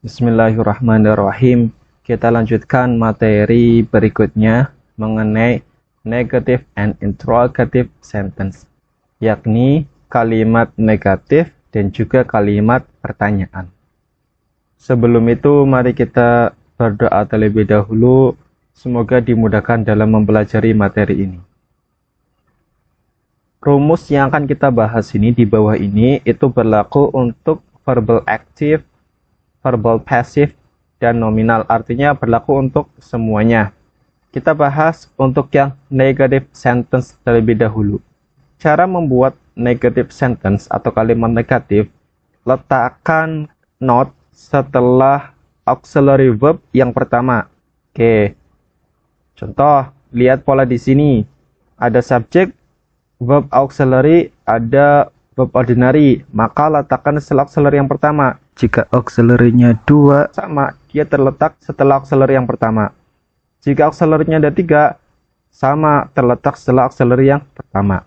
Bismillahirrahmanirrahim. Kita lanjutkan materi berikutnya mengenai negative and interrogative sentence, yakni kalimat negatif dan juga kalimat pertanyaan. Sebelum itu, mari kita berdoa terlebih dahulu. Semoga dimudahkan dalam mempelajari materi ini. Rumus yang akan kita bahas ini di bawah ini itu berlaku untuk verbal active, verbal passive, dan nominal. Artinya berlaku untuk semuanya. Kita bahas untuk yang negative sentence terlebih dahulu. Cara membuat negative sentence atau kalimat negatif, letakkan not setelah auxiliary verb yang pertama. Oke. Contoh, lihat pola di sini. Ada subjek, verb auxiliary, ada verb ordinary, maka letakkan setelah auxiliary yang pertama. Jika auxiliary-nya 2, sama, dia terletak setelah auxiliary yang pertama. Jika auxiliary-nya ada 3, sama, terletak setelah auxiliary yang pertama.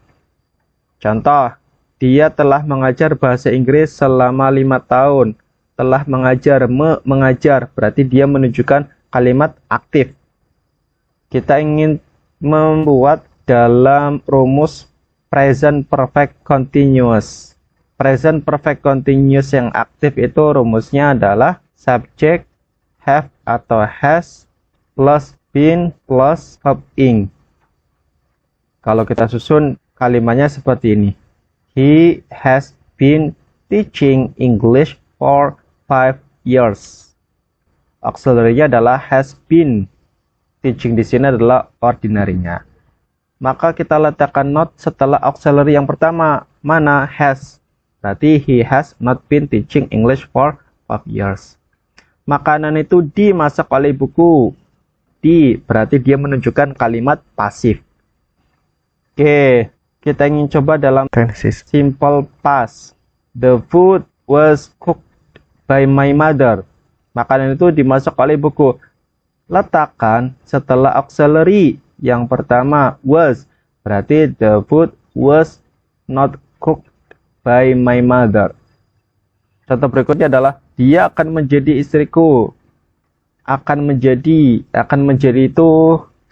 Contoh, dia telah mengajar bahasa Inggris selama 5 tahun. Telah mengajar, mengajar, berarti dia menunjukkan kalimat aktif. Kita ingin membuat dalam rumus present perfect continuous. Present perfect continuous yang aktif itu rumusnya adalah subject have atau has plus been plus verb ing. Kalau kita susun kalimatnya seperti ini. He has been teaching English for 5 years. Auxiliary-nya adalah has been. Teaching di sini adalah ordinary-nya. Maka kita letakkan not setelah auxiliary yang pertama. Mana? Has. Berarti he has not been teaching English for 5 years. Makanan itu dimasak oleh ibuku. Di, berarti dia menunjukkan kalimat pasif. Oke, kita ingin coba dalam tenses simple past. The food was cooked by my mother. Makanan itu dimasak oleh ibuku. Letakkan setelah auxiliary yang pertama was, berarti the food was not cooked by my mother. Contoh berikutnya adalah dia akan menjadi istriku. Akan menjadi itu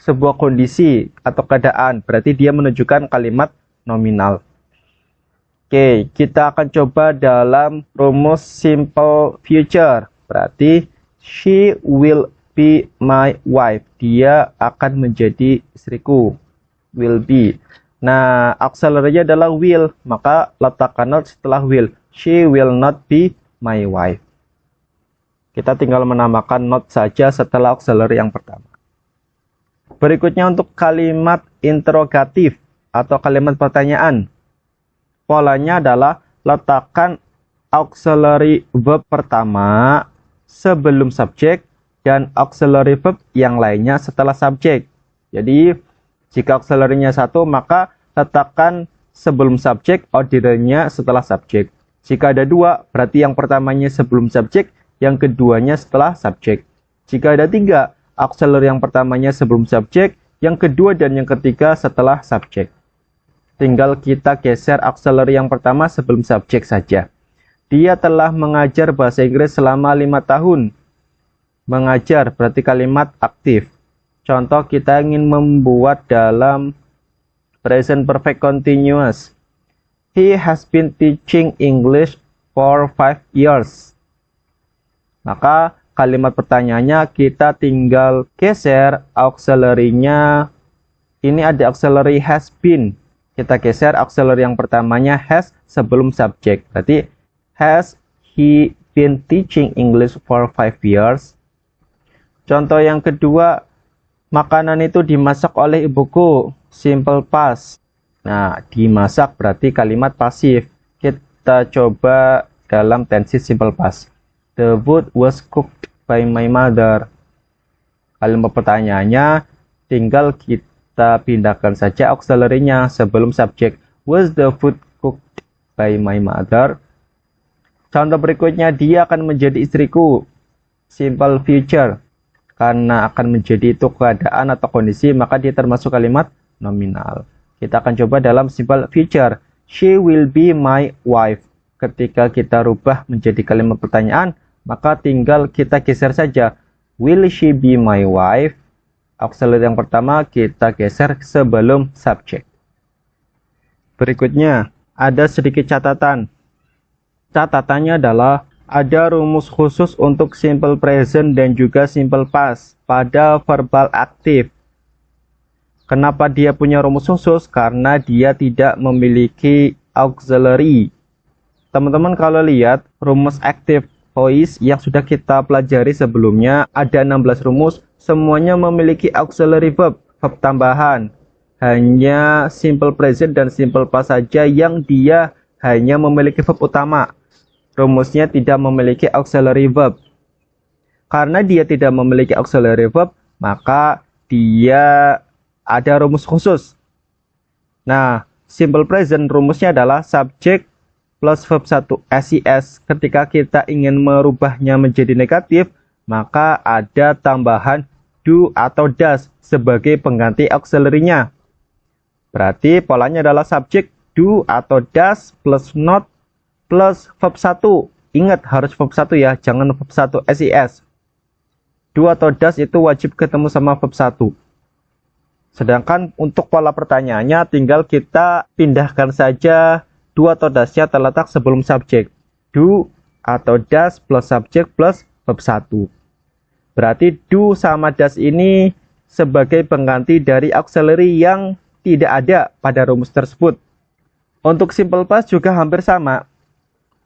sebuah kondisi atau keadaan, berarti dia menunjukkan kalimat nominal. Oke, kita akan coba dalam rumus simple future. Berarti she will be my wife. Dia akan menjadi istriku. Will be. Nah, auxiliary-nya adalah will. Maka letakkan not setelah will. She will not be my wife. Kita tinggal menambahkan not saja setelah auxiliary yang pertama. Berikutnya untuk kalimat interrogatif atau kalimat pertanyaan. Polanya adalah letakkan auxiliary verb pertama sebelum subjek dan auxiliary verb yang lainnya setelah subjek. Jadi, jika auxiliary-nya 1, maka letakkan sebelum subjek, ordinary-nya setelah subjek. Jika ada 2, berarti yang pertamanya sebelum subjek, yang keduanya setelah subjek. Jika ada 3, auxiliary yang pertamanya sebelum subjek, yang kedua dan yang ketiga setelah subjek. Tinggal kita geser auxiliary yang pertama sebelum subjek saja. Dia telah mengajar bahasa Inggris selama 5 tahun. Mengajar berarti kalimat aktif. Contoh kita ingin membuat dalam present perfect continuous. He has been teaching English for 5 years. Maka kalimat pertanyaannya kita tinggal geser auxiliary-nya. Ini ada auxiliary has been. Kita geser auxiliary yang pertamanya has sebelum subjek. Berarti has he been teaching English for 5 years. Contoh yang kedua, makanan itu dimasak oleh ibuku. Simple past. Nah, dimasak berarti kalimat pasif. Kita coba dalam tensi simple past. The food was cooked by my mother. Kalimat pertanyaannya tinggal kita pindahkan saja auxiliary-nya sebelum subjek. Was the food cooked by my mother? Contoh berikutnya, dia akan menjadi istriku. Simple future. Karena akan menjadi itu keadaan atau kondisi, maka dia termasuk kalimat nominal. Kita akan coba dalam simple future. She will be my wife. Ketika kita rubah menjadi kalimat pertanyaan, maka tinggal kita geser saja. Will she be my wife? Auxiliary yang pertama kita geser sebelum subjek. Berikutnya, ada sedikit catatan. Catatannya adalah ada rumus khusus untuk simple present dan juga simple past pada verbal aktif. Kenapa dia punya rumus khusus? Karena dia tidak memiliki auxiliary. Teman-teman kalau lihat rumus active voice yang sudah kita pelajari sebelumnya, ada 16 rumus, semuanya memiliki auxiliary verb tambahan. Hanya simple present dan simple past saja yang dia hanya memiliki verb utama. Rumusnya tidak memiliki auxiliary verb. Karena dia tidak memiliki auxiliary verb, maka dia ada rumus khusus. Nah, simple present rumusnya adalah subject plus verb 1 SIS. Ketika kita ingin merubahnya menjadi negatif, maka ada tambahan do atau does sebagai pengganti auxiliary-nya. Berarti polanya adalah subject do atau does plus not plus verb 1. Ingat harus verb 1 ya, jangan verb 1 SIS. Do atau does itu wajib ketemu sama verb 1. Sedangkan untuk pola pertanyaannya tinggal kita pindahkan saja do atau does-nya terletak sebelum subjek. Do atau does plus subjek plus verb 1. Berarti do sama does ini sebagai pengganti dari auxiliary yang tidak ada pada rumus tersebut. Untuk simple past juga hampir sama.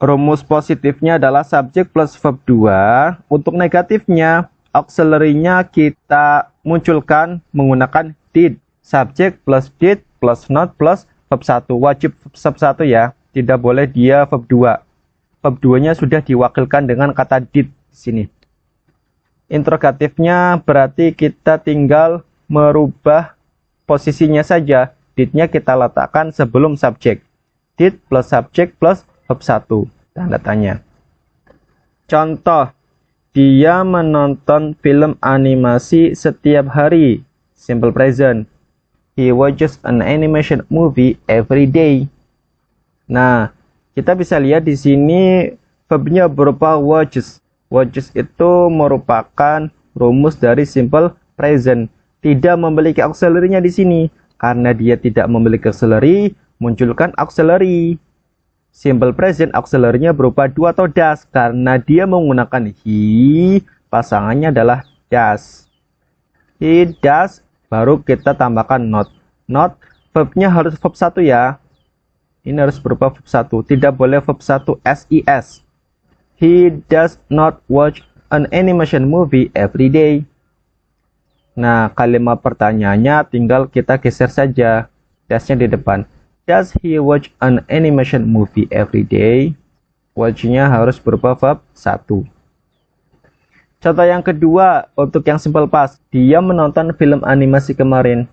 Rumus positifnya adalah subjek plus verb 2. Untuk negatifnya, auxiliary-nya kita munculkan menggunakan did. Subjek plus did plus not plus verb 1. Wajib verb 1 ya. Tidak boleh dia verb 2. Verb 2-nya sudah diwakilkan dengan kata did di sini. Interrogatifnya berarti kita tinggal merubah posisinya saja. Did-nya kita letakkan sebelum subjek. Did plus subjek plus verb 1. Tanda tanya. Contoh. Dia menonton film animasi setiap hari. Simple present. He watches an animation movie every day. Nah, kita bisa lihat di sini verbnya berupa watches. Watches itu merupakan rumus dari simple present. Tidak memiliki auxiliary-nya di sini. Karena dia tidak memiliki auxiliary, munculkan auxiliary. Simple present auxiliary-nya berupa do atau does. Karena dia menggunakan he, pasangannya adalah does. He does, baru kita tambahkan not. Not, verbnya harus verb 1 ya. Ini harus berupa verb 1. Tidak boleh verb 1 SIS. He does not watch an animation movie every day. Nah, kalimat pertanyaannya tinggal kita geser saja. Does-nya di depan. Does he watch an animation movie every day? Watch-nya harus berupa verb 1. Contoh yang kedua, untuk yang simple past. Dia menonton film animasi kemarin.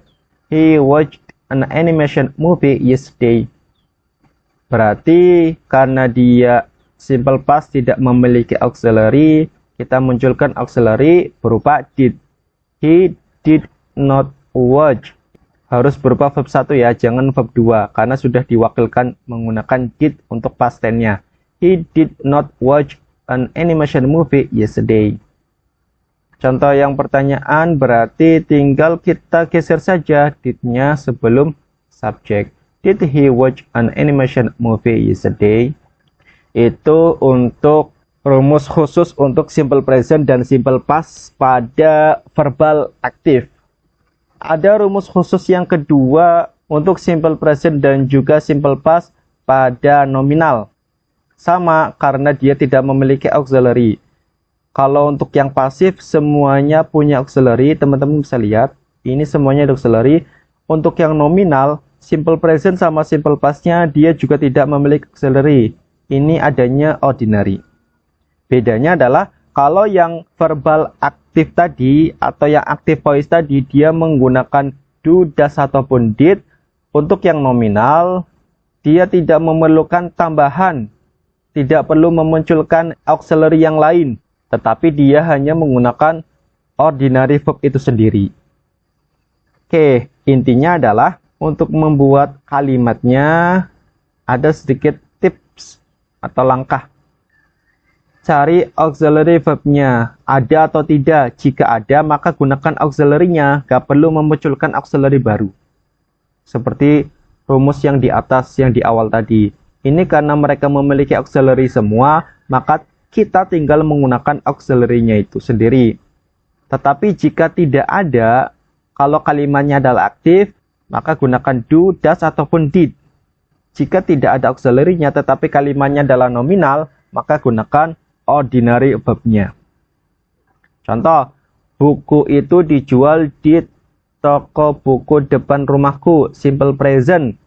He watched an animation movie yesterday. Berarti karena dia simple past tidak memiliki auxiliary, kita munculkan auxiliary berupa did. He did not watch. Harus berupa verb 1 ya, jangan verb 2. Karena sudah diwakilkan menggunakan did untuk past tense-nya. He did not watch an animation movie yesterday. Contoh yang pertanyaan berarti tinggal kita geser saja did-nya sebelum subjek. Did he watch an animation movie yesterday? Itu untuk rumus khusus untuk simple present dan simple past pada verbal aktif. Ada rumus khusus yang kedua untuk simple present dan juga simple past pada nominal. Sama karena dia tidak memiliki auxiliary. Kalau untuk yang pasif semuanya punya auxiliary, teman-teman bisa lihat. Ini semuanya ada auxiliary. Untuk yang nominal, simple present sama simple past-nya dia juga tidak memiliki auxiliary. Ini adanya ordinary. Bedanya adalah kalau yang verbal aktif tadi atau yang active voice tadi dia menggunakan do, does ataupun did. Untuk yang nominal dia tidak memerlukan tambahan, tidak perlu memunculkan auxiliary yang lain, tetapi dia hanya menggunakan ordinary verb itu sendiri. Oke, intinya adalah untuk membuat kalimatnya ada sedikit tips atau langkah. Cari auxiliary verb-nya. Ada atau tidak? Jika ada, maka gunakan auxiliary-nya. Gak perlu memunculkan auxiliary baru. Seperti rumus yang di atas, yang di awal tadi. Ini karena mereka memiliki auxiliary semua, maka kita tinggal menggunakan auxiliary-nya itu sendiri. Tetapi jika tidak ada, kalau kalimatnya adalah aktif, maka gunakan do, does, ataupun did. Jika tidak ada auxiliary-nya, tetapi kalimatnya adalah nominal, maka gunakan ordinary verb-nya. Contoh, buku itu dijual di toko buku depan rumahku. Simple present.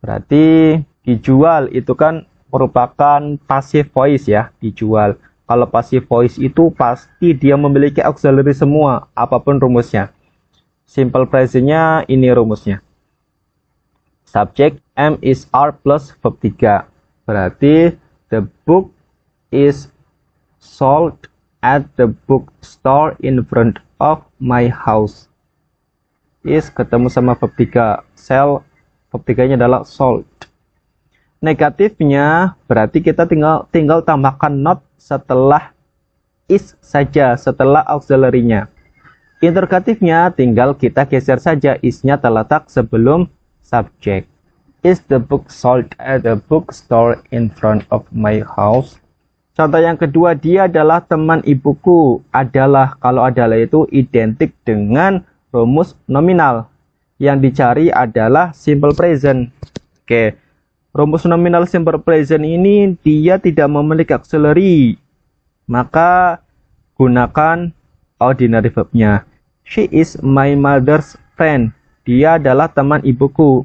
Berarti dijual itu kan merupakan passive voice ya, dijual. Kalau passive voice itu pasti dia memiliki auxiliary semua, apapun rumusnya. Simple present-nya ini rumusnya. Subject am is are plus verb 3. Berarti the book is sold at the bookstore in front of my house. Is ketemu sama verb 3. Sell, verb 3-nya adalah sold. Negatifnya berarti kita tinggal tambahkan not setelah is saja, setelah auxiliary-nya. Interrogatifnya tinggal kita geser saja, is-nya terletak sebelum subject. Is the book sold at the bookstore in front of my house? Contoh yang kedua, dia adalah teman ibuku. Adalah, kalau adalah itu identik dengan rumus nominal. Yang dicari adalah simple present. Oke, rumus nominal simple present ini dia tidak memiliki auxiliary. Maka gunakan ordinary verb-nya. She is my mother's friend. Dia adalah teman ibuku.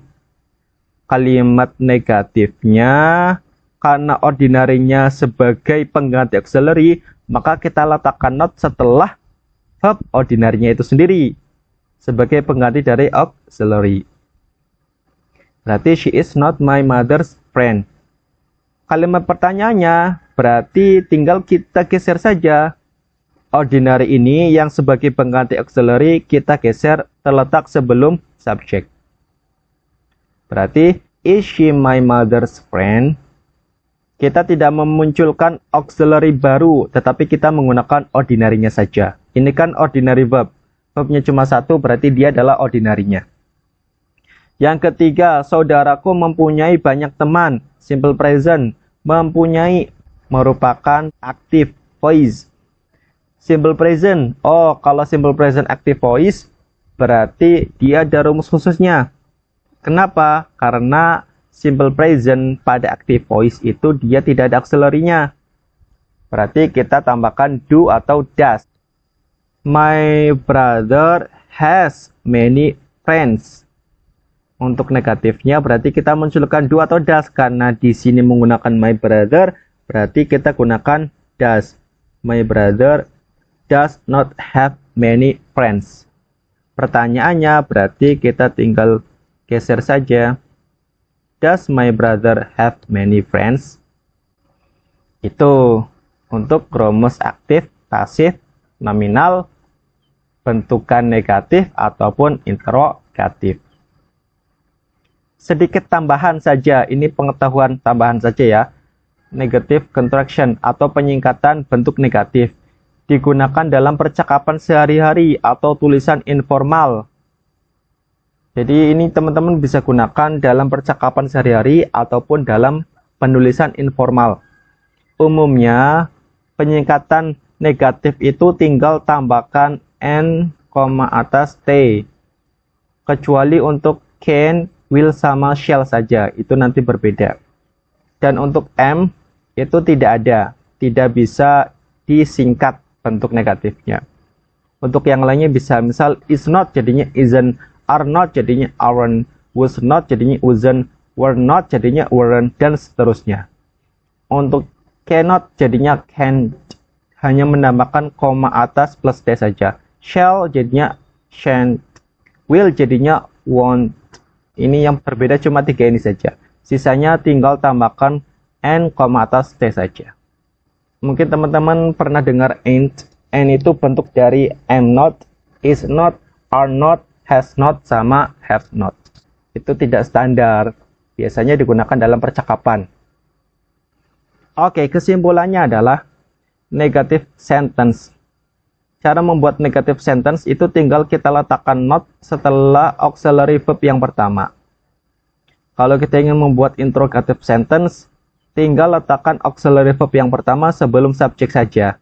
Kalimat negatifnya, karena ordinary-nya sebagai pengganti auxiliary, maka kita letakkan not setelah verb ordinary-nya itu sendiri sebagai pengganti dari auxiliary. Berarti she is not my mother's friend. Kalimat pertanyaannya berarti tinggal kita geser saja. Ordinary ini yang sebagai pengganti auxiliary kita geser terletak sebelum subject. Berarti is she my mother's friend? Kita tidak memunculkan auxiliary baru, tetapi kita menggunakan ordinary-nya saja. Ini kan ordinary verb. Verbnya cuma satu, berarti dia adalah ordinary-nya. Yang ketiga, saudaraku mempunyai banyak teman. Simple present. Mempunyai merupakan active voice. Simple present. Oh, kalau simple present active voice, berarti dia ada rumus khususnya. Kenapa? Karena simple present pada active voice itu dia tidak ada auxiliary-nya. Berarti kita tambahkan do atau does. My brother has many friends. Untuk negatifnya berarti kita munculkan do atau does. Karena di sini menggunakan my brother, berarti kita gunakan does. My brother does not have many friends. Pertanyaannya berarti kita tinggal geser saja. Does my brother have many friends? Itu untuk rumus aktif, pasif, nominal, bentukan negatif ataupun interrogatif. Sedikit tambahan saja, ini pengetahuan tambahan saja ya. Negative contraction atau penyingkatan bentuk negatif digunakan dalam percakapan sehari-hari atau tulisan informal. Jadi ini teman-teman bisa gunakan dalam percakapan sehari-hari ataupun dalam penulisan informal. Umumnya penyingkatan negatif itu tinggal tambahkan n, atas t. Kecuali untuk can, will sama shall saja, itu nanti berbeda. Dan untuk m itu tidak ada, tidak bisa disingkat bentuk negatifnya. Untuk yang lainnya bisa, misal is not jadinya isn't, are not jadinya aren't, was not jadinya wasn't, were not jadinya weren't, dan seterusnya. Untuk cannot jadinya can't, hanya menambahkan koma atas plus t saja. Shall jadinya shan't, will jadinya won't. Ini yang berbeda cuma 3 ini saja. Sisanya tinggal tambahkan n, atas t saja. Mungkin teman-teman pernah dengar ain't. N itu bentuk dari am not, is not, are not, has not, sama have not. Itu tidak standar. Biasanya digunakan dalam percakapan. Oke, kesimpulannya adalah negative sentence. Cara membuat negative sentence itu tinggal kita letakkan not setelah auxiliary verb yang pertama. Kalau kita ingin membuat interrogative sentence, tinggal letakkan auxiliary verb yang pertama sebelum subjek saja.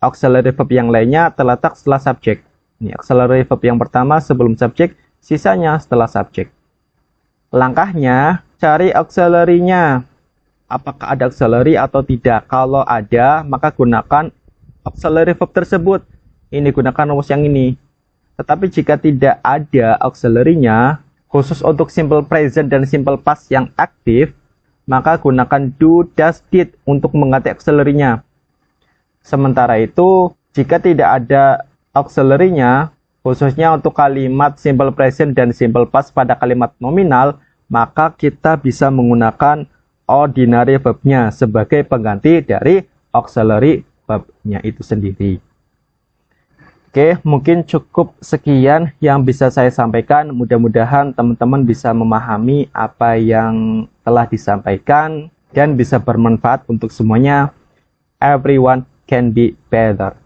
Auxiliary verb yang lainnya terletak setelah subjek. Ini auxiliary verb yang pertama sebelum subjek, sisanya setelah subjek. Langkahnya, cari auxiliary-nya. Apakah ada auxiliary atau tidak? Kalau ada, maka gunakan auxiliary verb tersebut. Ini gunakan rumus yang ini. Tetapi jika tidak ada auxiliary-nya, khusus untuk simple present dan simple past yang aktif, maka gunakan do, does, did untuk mengganti auxiliary-nya. Sementara itu, jika tidak ada auxiliary-nya, khususnya untuk kalimat simple present dan simple past pada kalimat nominal, maka kita bisa menggunakan ordinary verb-nya sebagai pengganti dari auxiliary verb-nya itu sendiri. Oke, mungkin cukup sekian yang bisa saya sampaikan. Mudah-mudahan teman-teman bisa memahami apa yang telah disampaikan dan bisa bermanfaat untuk semuanya. Everyone can be better.